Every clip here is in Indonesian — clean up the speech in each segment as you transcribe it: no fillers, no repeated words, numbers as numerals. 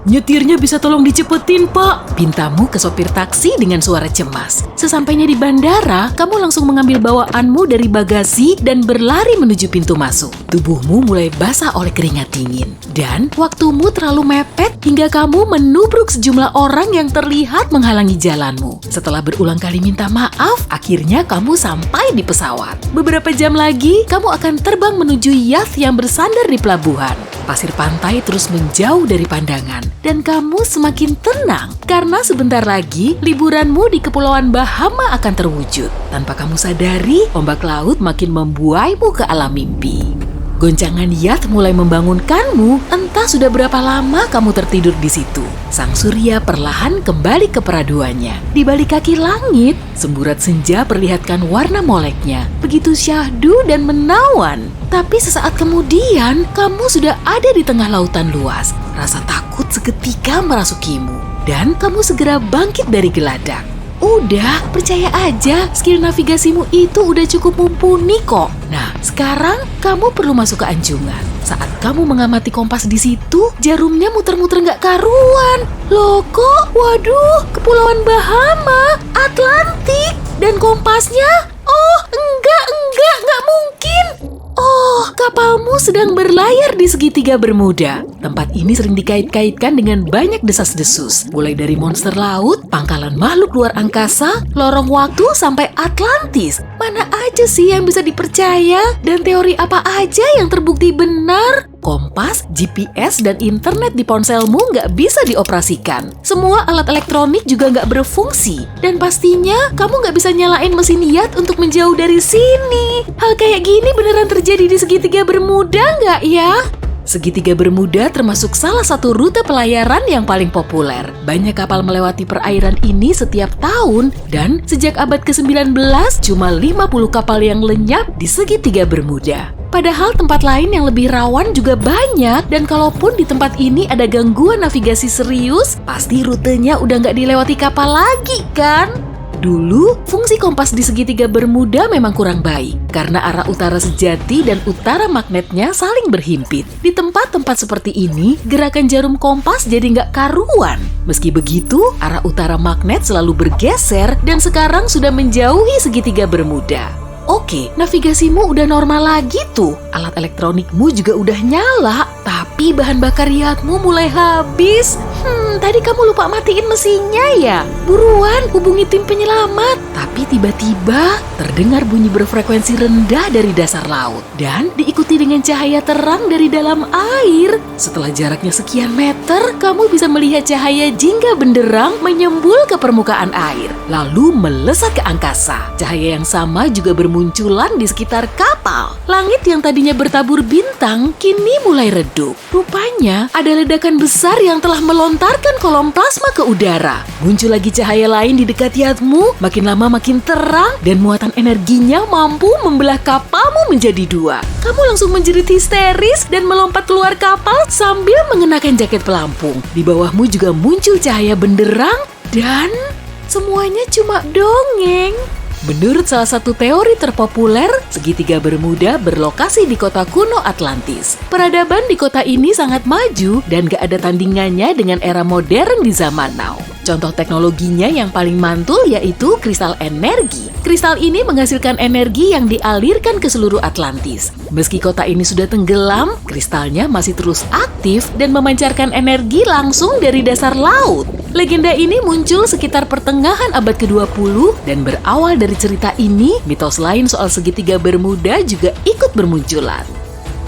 Nyetirnya bisa tolong dicepetin, Pak? Pintamu ke sopir taksi dengan suara cemas. Sesampainya di bandara, kamu langsung mengambil bawaanmu dari bagasi dan berlari menuju pintu masuk. Tubuhmu mulai basah oleh keringat dingin. Dan waktumu terlalu mepet hingga kamu menubruk sejumlah orang yang terlihat menghalangi jalanmu. Setelah berulang kali minta maaf, akhirnya kamu sampai di pesawat. Beberapa jam lagi, kamu akan terbang menuju yacht yang bersandar di pelabuhan. Pasir pantai terus menjauh dari pandangan, dan kamu semakin tenang karena sebentar lagi liburanmu di Kepulauan Bahama akan terwujud. Tanpa kamu sadari, ombak laut makin membuaimu ke alam mimpi. Goncangan yacht mulai membangunkanmu, entah sudah berapa lama kamu tertidur di situ. Sang surya perlahan kembali ke peraduannya. Di balik kaki langit, semburat senja perlihatkan warna moleknya, begitu syahdu dan menawan. Tapi sesaat kemudian, kamu sudah ada di tengah lautan luas. Rasa takut seketika merasukimu, dan kamu segera bangkit dari geladak. Udah, percaya aja, skill navigasimu itu udah cukup mumpuni kok. Nah, sekarang kamu perlu masuk ke anjungan. Saat kamu mengamati kompas di situ, jarumnya muter-muter nggak karuan. Loh kok, waduh, Kepulauan Bahama, Atlantik, dan kompasnya? Oh, enggak mungkin. Oh, kapalmu sedang berlayar di segitiga Bermuda. Tempat ini sering dikait-kaitkan dengan banyak desas-desus. Mulai dari monster laut, pangkalan makhluk luar angkasa, lorong waktu, sampai Atlantis. Mana aja sih yang bisa dipercaya? Dan teori apa aja yang terbukti benar? Kompas, GPS, dan internet di ponselmu nggak bisa dioperasikan. Semua alat elektronik juga nggak berfungsi. Dan pastinya kamu nggak bisa nyalain mesin yacht untuk menjauh dari sini. Hal kayak gini beneran terjadi di segitiga Bermuda nggak ya? Segitiga Bermuda termasuk salah satu rute pelayaran yang paling populer. Banyak kapal melewati perairan ini setiap tahun, dan sejak abad ke-19 cuma 50 kapal yang lenyap di segitiga Bermuda. Padahal tempat lain yang lebih rawan juga banyak, dan kalaupun di tempat ini ada gangguan navigasi serius, pasti rutenya udah nggak dilewati kapal lagi kan? Dulu, fungsi kompas di segitiga Bermuda memang kurang baik karena arah utara sejati dan utara magnetnya saling berhimpit. Di tempat-tempat seperti ini, gerakan jarum kompas jadi nggak karuan. Meski begitu, arah utara magnet selalu bergeser dan sekarang sudah menjauhi segitiga Bermuda. Oke, navigasimu udah normal lagi tuh. Alat elektronikmu juga udah nyala, tapi bahan bakar yachtmu mulai habis. Tadi kamu lupa matiin mesinnya ya? Buruan hubungi tim penyelamat. Tapi tiba-tiba terdengar bunyi berfrekuensi rendah dari dasar laut dan diikuti dengan cahaya terang dari dalam air. Setelah jaraknya sekian meter, kamu bisa melihat cahaya jingga benderang menyembul ke permukaan air, lalu melesat ke angkasa. Cahaya yang sama juga bermunculan di sekitar kapal. Langit yang tadinya bertabur bintang kini mulai redup. Rupanya ada ledakan besar yang telah melontarkan kolom plasma ke udara. Muncul lagi cahaya lain di dekat yachtmu, makin lama makin terang, dan muatan energinya mampu membelah kapalmu menjadi dua. Kamu langsung menjerit histeris dan melompat keluar kapal sambil mengenakan jaket pelampung. Di bawahmu juga muncul cahaya benderang, dan semuanya cuma dongeng. Menurut salah satu teori terpopuler, segitiga Bermuda berlokasi di kota kuno Atlantis. Peradaban di kota ini sangat maju dan gak ada tandingannya dengan era modern di zaman now. Contoh teknologinya yang paling mantul yaitu kristal energi. Kristal ini menghasilkan energi yang dialirkan ke seluruh Atlantis. Meski kota ini sudah tenggelam, kristalnya masih terus aktif dan memancarkan energi langsung dari dasar laut. Legenda ini muncul sekitar pertengahan abad ke-20 dan berawal dari cerita ini, mitos lain soal segitiga Bermuda juga ikut bermunculan.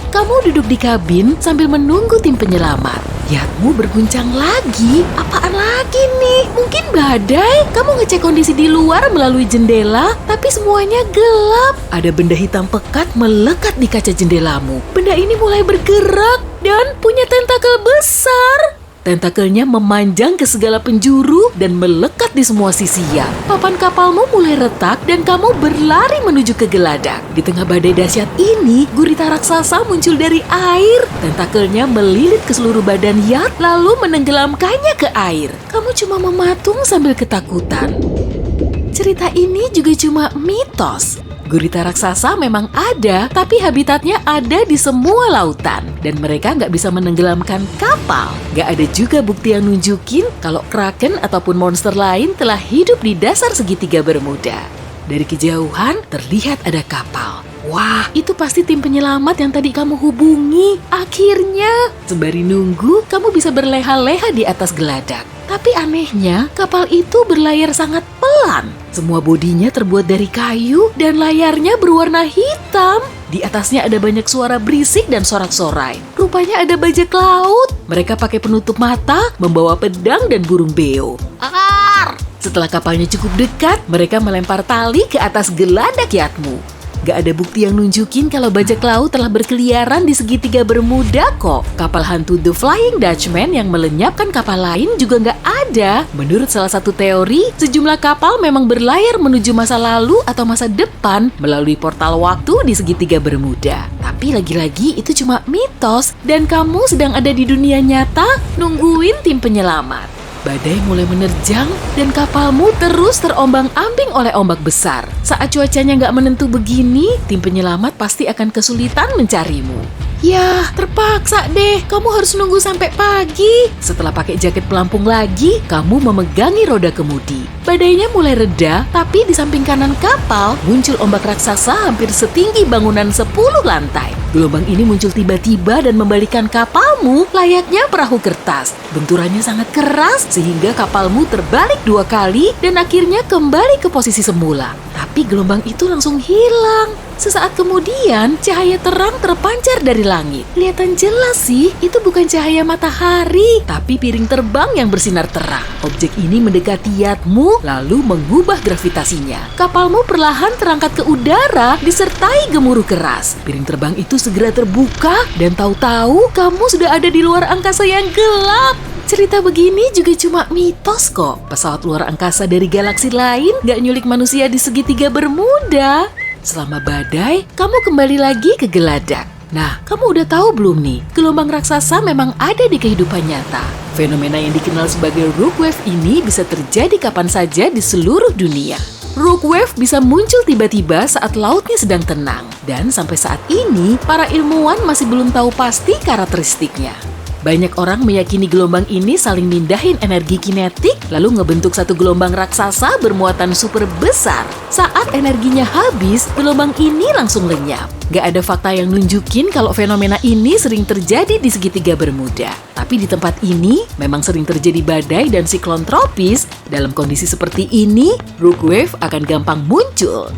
Kamu duduk di kabin sambil menunggu tim penyelamat. Yachtmu berguncang lagi. Apaan lagi nih? Mungkin badai? Kamu ngecek kondisi di luar melalui jendela, tapi semuanya gelap. Ada benda hitam pekat melekat di kaca jendelamu. Benda ini mulai bergerak dan punya tentakel besar. Tentakelnya memanjang ke segala penjuru dan melekat di semua sisi yacht. Papan kapalmu mulai retak dan kamu berlari menuju ke geladak. Di tengah badai dahsyat ini, gurita raksasa muncul dari air. Tentakelnya melilit ke seluruh badan yacht lalu menenggelamkannya ke air. Kamu cuma mematung sambil ketakutan. Cerita ini juga cuma mitos. Gurita raksasa memang ada, tapi habitatnya ada di semua lautan. Dan mereka nggak bisa menenggelamkan kapal. Nggak ada juga bukti yang nunjukin kalau kraken ataupun monster lain telah hidup di dasar segitiga Bermuda. Dari kejauhan terlihat ada kapal. Wah, itu pasti tim penyelamat yang tadi kamu hubungi. Akhirnya, sembari nunggu, kamu bisa berleha-leha di atas geladak. Tapi anehnya, kapal itu berlayar sangat pelan. Semua bodinya terbuat dari kayu dan layarnya berwarna hitam. Di atasnya ada banyak suara berisik dan sorak-sorai. Rupanya ada bajak laut. Mereka pakai penutup mata, membawa pedang dan burung beo. Setelah kapalnya cukup dekat, mereka melempar tali ke atas geladak Yatmu. Gak ada bukti yang nunjukin kalau bajak laut telah berkeliaran di segitiga Bermuda kok. Kapal hantu The Flying Dutchman yang melenyapkan kapal lain juga gak ada. Menurut salah satu teori, sejumlah kapal memang berlayar menuju masa lalu atau masa depan melalui portal waktu di segitiga Bermuda. Tapi lagi-lagi itu cuma mitos dan kamu sedang ada di dunia nyata nungguin tim penyelamat. Badai mulai menerjang dan kapalmu terus terombang-ambing oleh ombak besar. Saat cuacanya nggak menentu begini, tim penyelamat pasti akan kesulitan mencarimu. Yah, terpaksa deh. Kamu harus nunggu sampai pagi. Setelah pakai jaket pelampung lagi, kamu memegangi roda kemudi. Badainya mulai reda, tapi di samping kanan kapal muncul ombak raksasa hampir setinggi bangunan 10 lantai. Gelombang ini muncul tiba-tiba dan membalikkan kapalmu layaknya perahu kertas. Benturannya sangat keras sehingga kapalmu terbalik 2 kali dan akhirnya kembali ke posisi semula. Tapi gelombang itu langsung hilang. Sesaat kemudian, cahaya terang terpancar dari langit. Kelihatan jelas sih, itu bukan cahaya matahari, tapi piring terbang yang bersinar terang. Objek ini mendekati Yatmu, lalu mengubah gravitasinya. Kapalmu perlahan terangkat ke udara, disertai gemuruh keras. Piring terbang itu segera terbuka, dan tahu-tahu kamu sudah ada di luar angkasa yang gelap. Cerita begini juga cuma mitos kok. Pesawat luar angkasa dari galaksi lain gak nyulik manusia di segitiga Bermuda. Selama badai, kamu kembali lagi ke geladak. Nah, kamu udah tahu belum nih, gelombang raksasa memang ada di kehidupan nyata. Fenomena yang dikenal sebagai rogue wave ini bisa terjadi kapan saja di seluruh dunia. Rogue wave bisa muncul tiba-tiba saat lautnya sedang tenang. Dan sampai saat ini, para ilmuwan masih belum tahu pasti karakteristiknya. Banyak orang meyakini gelombang ini saling mindahin energi kinetik, lalu ngebentuk satu gelombang raksasa bermuatan super besar. Saat energinya habis, gelombang ini langsung lenyap. Gak ada fakta yang nunjukin kalau fenomena ini sering terjadi di segitiga Bermuda. Tapi di tempat ini, memang sering terjadi badai dan siklon tropis. Dalam kondisi seperti ini, rogue wave akan gampang muncul.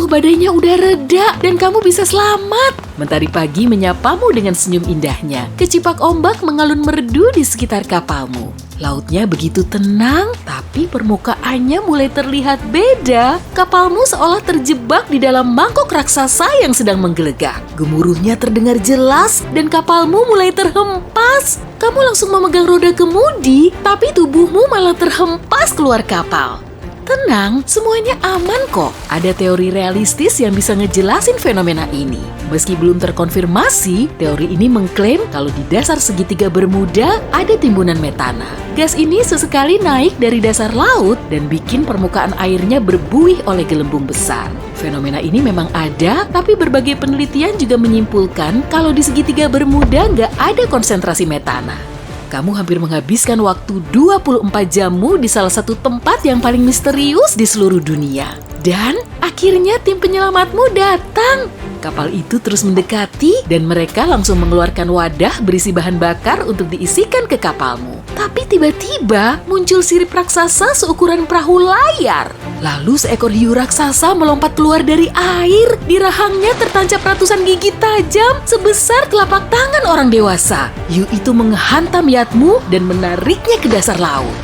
Badainya udah reda dan kamu bisa selamat. Mentari pagi menyapamu dengan senyum indahnya. Kecipak ombak mengalun merdu di sekitar kapalmu. Lautnya begitu tenang, tapi permukaannya mulai terlihat beda. Kapalmu seolah terjebak di dalam mangkok raksasa yang sedang menggelegak. Gemuruhnya terdengar jelas dan kapalmu mulai terhempas. Kamu langsung memegang roda kemudi, tapi tubuhmu malah terhempas keluar kapal. Tenang, semuanya aman kok. Ada teori realistis yang bisa ngejelasin fenomena ini. Meski belum terkonfirmasi, teori ini mengklaim kalau di dasar segitiga Bermuda ada timbunan metana. Gas ini sesekali naik dari dasar laut dan bikin permukaan airnya berbuih oleh gelembung besar. Fenomena ini memang ada, tapi berbagai penelitian juga menyimpulkan kalau di segitiga Bermuda nggak ada konsentrasi metana. Kamu hampir menghabiskan waktu 24 jammu di salah satu tempat yang paling misterius di seluruh dunia. Dan akhirnya tim penyelamatmu datang. Kapal itu terus mendekati dan mereka langsung mengeluarkan wadah berisi bahan bakar untuk diisikan ke kapalmu. Tapi tiba-tiba muncul sirip raksasa seukuran perahu layar. Lalu seekor hiu raksasa melompat keluar dari air. Di rahangnya tertancap ratusan gigi tajam sebesar telapak tangan orang dewasa. Hiu itu menghantam Yatmu dan menariknya ke dasar laut.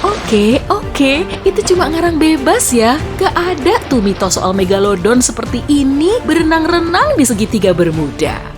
Oke, itu cuma ngarang bebas ya. Gak ada tuh mitos soal megalodon seperti ini berenang-renang di segitiga Bermuda.